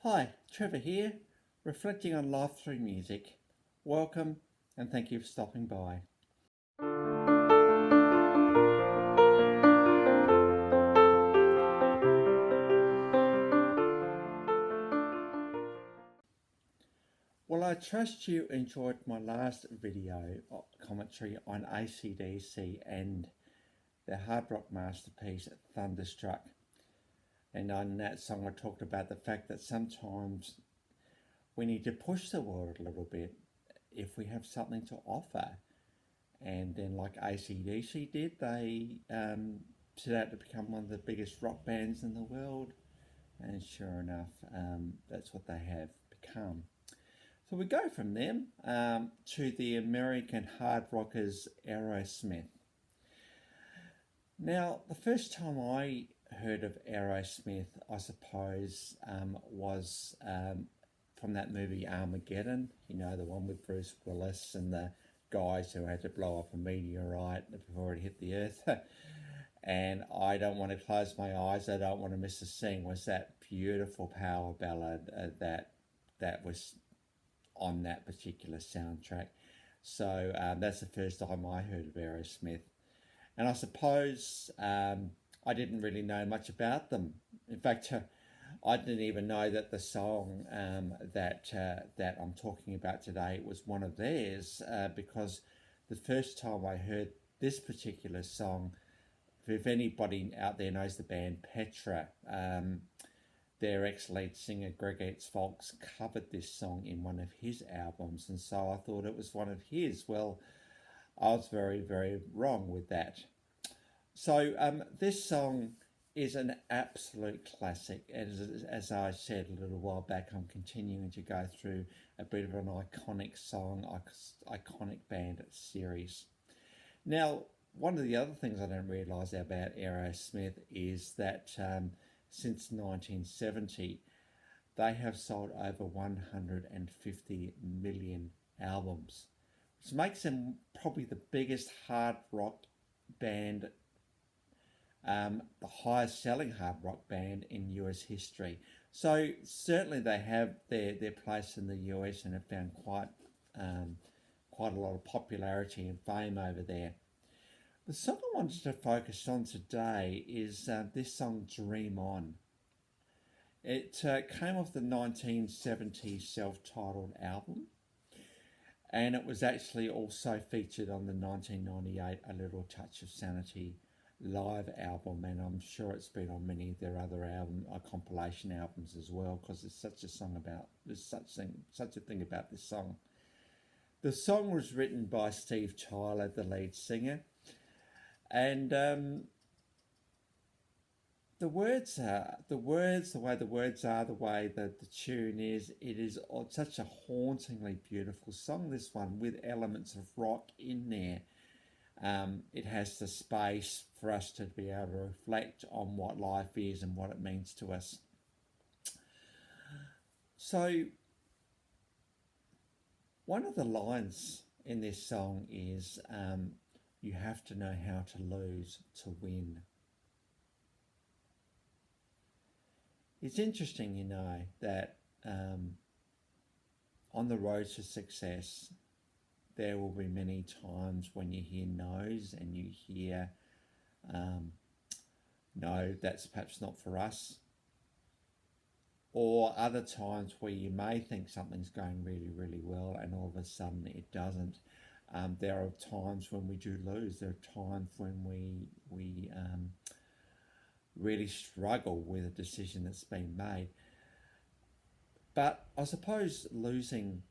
Hi, Trevor here, reflecting on life through music. Welcome and thank you for stopping by. Well, I trust you enjoyed my last video commentary on AC/DC and their hard rock masterpiece Thunderstruck. And on that song I talked about the fact that sometimes we need to push the world a little bit if we have something to offer. And then, like AC/DC did, they set out to become one of the biggest rock bands in the world. And sure enough, that's what they have become. So we go from them to the American hard rockers Aerosmith. Now, the first time I heard of Aerosmith, I suppose, was from that movie Armageddon. You know, the one with Bruce Willis and the guys who had to blow up a meteorite before it hit the earth. And I don't want to close my eyes, I don't want to miss a scene, was that beautiful power ballad that was on that particular soundtrack. So that's the first time I heard of Aerosmith. And I suppose I didn't really know much about them. In fact, I didn't even know that the song that I'm talking about today was one of theirs, because the first time I heard this particular song, if anybody out there knows the band Petra, their ex-lead singer Greg Folks covered this song in one of his albums, and so I thought it was one of his. Well, I was very, very wrong with that. So this song is an absolute classic. As I said a little while back, I'm continuing to go through a bit of an iconic song, iconic band series. Now, one of the other things I didn't realise about Aerosmith is that since 1970, they have sold over 150 million albums, which makes them probably the biggest hard rock band, the highest selling hard rock band in US history. So certainly they have their place in the US and have found quite a lot of popularity and fame over there. The song I wanted to focus on today is this song, Dream On. It came off the 1970 self-titled album, and it was actually also featured on the 1998 A Little Touch of Sanity live album, and I'm sure it's been on many of their other compilation albums as well, because there's such a thing about this song. The song was written by Steve Tyler, the lead singer. And the way the way that the tune is, it is such a hauntingly beautiful song, this one, with elements of rock in there. It has the space for us to be able to reflect on what life is and what it means to us. So, one of the lines in this song is, you have to know how to lose to win. It's interesting, you know, that on the road to success, there will be many times when you hear no's and you hear, no, that's perhaps not for us. Or other times where you may think something's going really, really well and all of a sudden it doesn't. There are times when we do lose. There are times when we really struggle with a decision that's been made. But I suppose losing,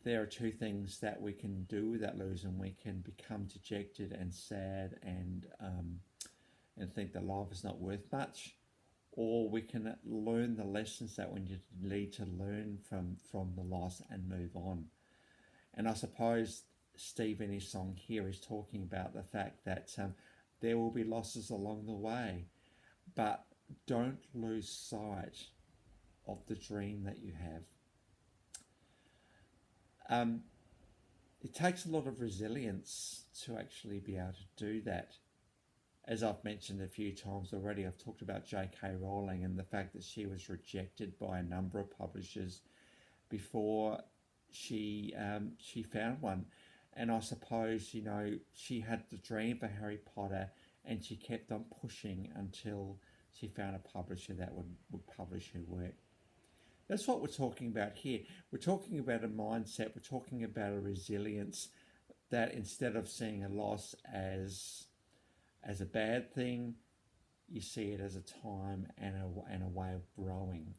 there are two things that we can do with that losing. We can become dejected and sad and think that life is not worth much, or we can learn the lessons that we need to learn from the loss and move on. And I suppose Steve in his song here is talking about the fact that there will be losses along the way, but don't lose sight of the dream that you have. It takes a lot of resilience to actually be able to do that. as I've mentioned a few times already, I've talked about J.K. Rowling and the fact that she was rejected by a number of publishers before she found one. And I suppose, she had the dream for Harry Potter, and she kept on pushing until she found a publisher that would publish her work. That's what we're talking about here. We're talking about a mindset, we're talking about a resilience that instead of seeing a loss as a bad thing, you see it as a time and a way of growing.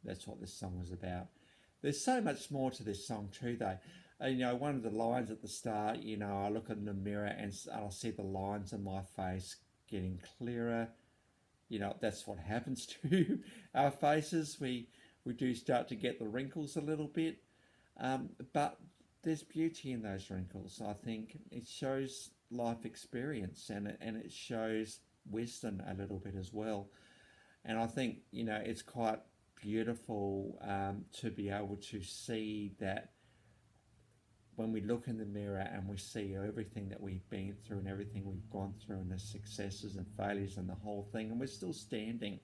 That's what this song is about. There's so much more to this song too, though. One of the lines at the start, I look in the mirror and I see the lines on my face getting clearer. That's what happens to our faces. We do start to get the wrinkles a little bit, but there's beauty in those wrinkles. I think it shows life experience, and it shows wisdom a little bit as well. And I think it's quite beautiful to be able to see that when we look in the mirror and we see everything that we've been through and everything we've gone through and the successes and failures and the whole thing, and we're still standing.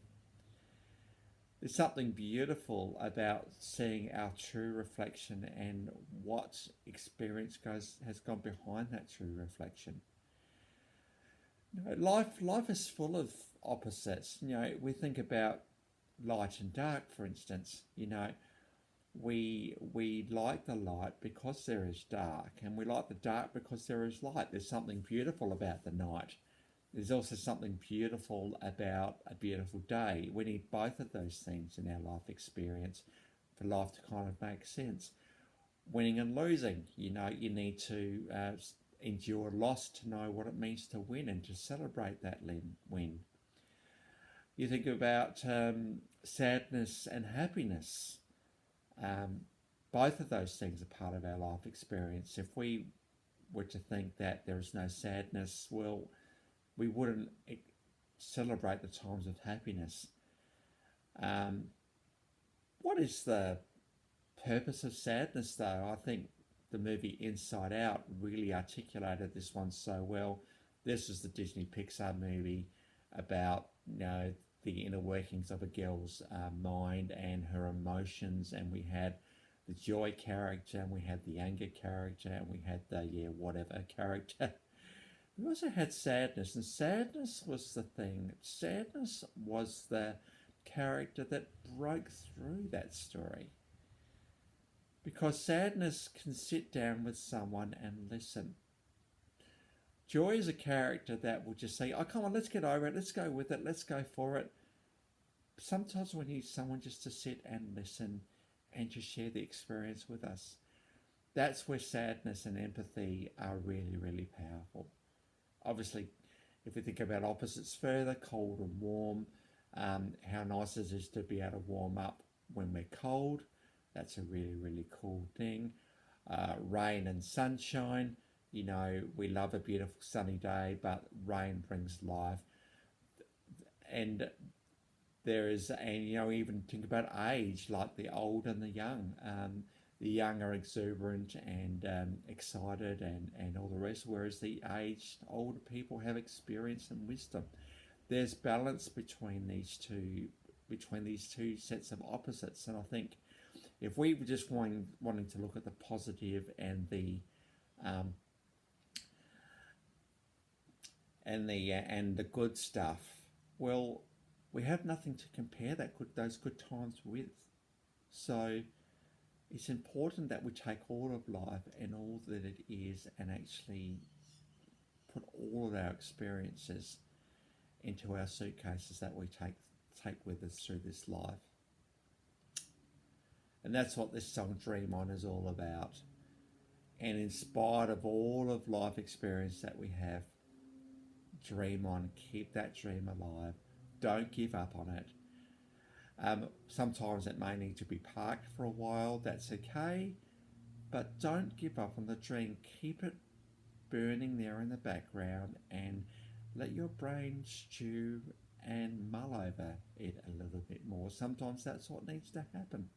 There's something beautiful about seeing our true reflection and what experience has gone behind that true reflection. Life is full of opposites. We think about light and dark, for instance. We like the light because there is dark, and we like the dark because there is light. There's something beautiful about the night. There's also something beautiful about a beautiful day. We need both of those things in our life experience for life to kind of make sense. Winning and losing, you need to endure loss to know what it means to win and to celebrate that win. You think about sadness and happiness. Both of those things are part of our life experience. If we were to think that there is no sadness, well, we wouldn't celebrate the times of happiness. What is the purpose of sadness, though? I think the movie Inside Out really articulated this one so well. This is the Disney Pixar movie about the inner workings of a girl's mind and her emotions, and we had the joy character, and we had the anger character, and we had the whatever character. We also had sadness, and sadness was the thing. Sadness was the character that broke through that story. Because sadness can sit down with someone and listen. Joy is a character that will just say, oh, come on, let's get over it, let's go with it, let's go for it. Sometimes we need someone just to sit and listen and to share the experience with us. That's where sadness and empathy are really, really powerful. Obviously, if we think about opposites further, cold and warm, how nice it is to be able to warm up when we're cold. That's a really, really cool thing. Rain and sunshine. We love a beautiful sunny day, but rain brings life. And there is, and even think about age, like the old and the young. The young are exuberant and excited and all the rest, whereas the aged, older people have experience and wisdom. There's balance between these two sets of opposites, and I think if we were just wanting to look at the positive and the good stuff, well, we have nothing to compare those good times with. So it's important that we take all of life and all that it is and actually put all of our experiences into our suitcases that we take with us through this life. And that's what this song Dream On is all about. And in spite of all of life experience that we have, dream on, keep that dream alive. Don't give up on it. Sometimes it may need to be parked for a while, that's okay, but don't give up on the dream. Keep it burning there in the background and let your brain stew and mull over it a little bit more. Sometimes that's what needs to happen.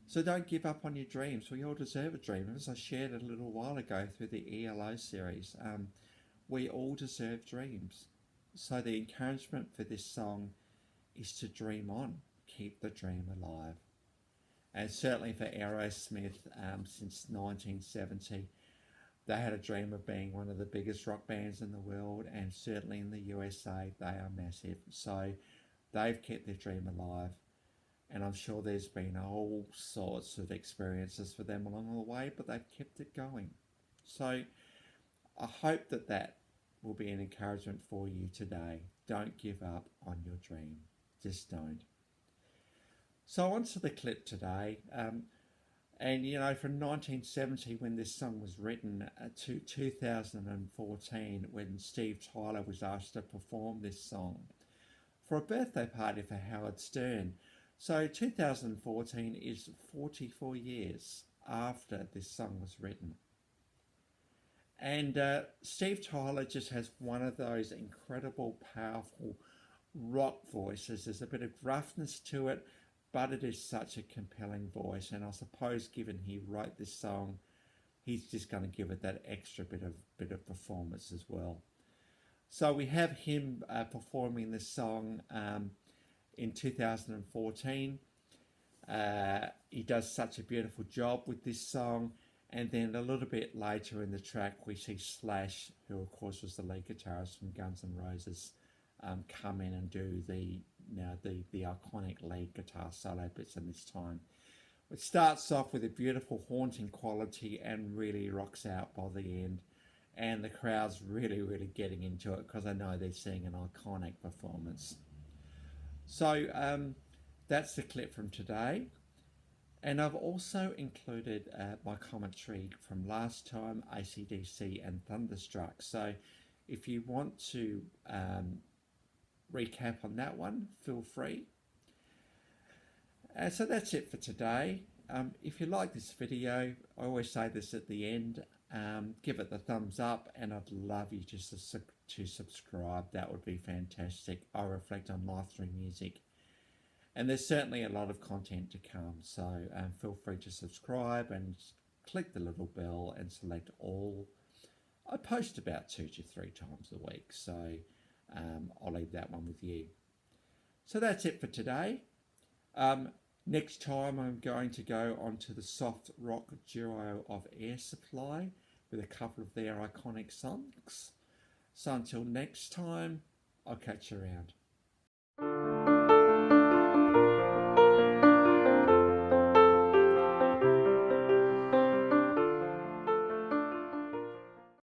So don't give up on your dreams. We all deserve a dream. As I shared a little while ago through the ELO series, we all deserve dreams. So the encouragement for this song is to dream on, keep the dream alive. And certainly for Aerosmith, since 1970, they had a dream of being one of the biggest rock bands in the world, and certainly in the USA, they are massive. So they've kept their dream alive, and I'm sure there's been all sorts of experiences for them along the way, but they've kept it going. So I hope that that will be an encouragement for you today. Don't give up on your dream. Just don't. So on to the clip today. And you know, from 1970 when this song was written to 2014 when Steve Tyler was asked to perform this song for a birthday party for Howard Stern. So 2014 is 44 years after this song was written. And Steve Tyler just has one of those incredible, powerful rock voices. There's a bit of gruffness to it, but it is such a compelling voice. And I suppose given he wrote this song, he's just going to give it that extra bit of performance as well. So we have him performing this song in 2014. He does such a beautiful job with this song. And then a little bit later in the track, we see Slash, who of course was the lead guitarist from Guns N' Roses, come in and do the iconic lead guitar solo bits in this time. It starts off with a beautiful haunting quality and really rocks out by the end. And the crowd's really, really getting into it because I know they're seeing an iconic performance. So that's the clip from today. And I've also included my commentary from last time, AC/DC and Thunderstruck. So if you want to recap on that one, feel free. So that's it for today. If you like this video, I always say this at the end, give it the thumbs up, and I'd love you just to subscribe. That would be fantastic. I reflect on life through music. And there's certainly a lot of content to come, so feel free to subscribe and click the little bell and select all. I post about 2 to 3 times a week, so I'll leave that one with you. So that's it for today. Next time I'm going to go on to the soft rock duo of Air Supply with a couple of their iconic songs. So until next time, I'll catch you around.